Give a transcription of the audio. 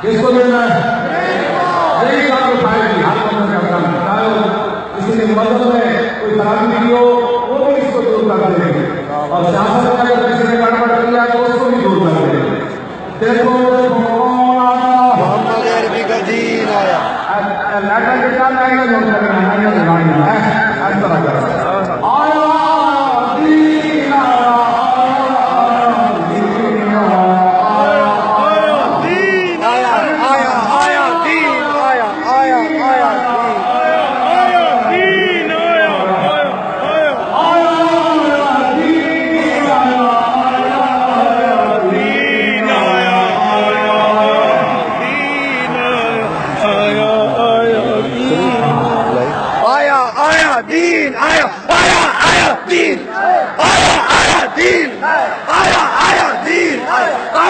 किसको देना है? नहीं साहब उठाएगी हाथ में करता है, इसलिए मदद में कोई खराबी नहीं हो वो भी इसको दूर कर देंगे और शासन में अगर किसी ने गड़बड़ किया तो उसको भी दूर कर देंगे। देखो मोहम्मद अरबी का दीन आया, लड़का कितना आएगा जो करना है इस तरह का आया दीन आया दीन आया आया आया दीन आया आया दीन आया आया दीन आया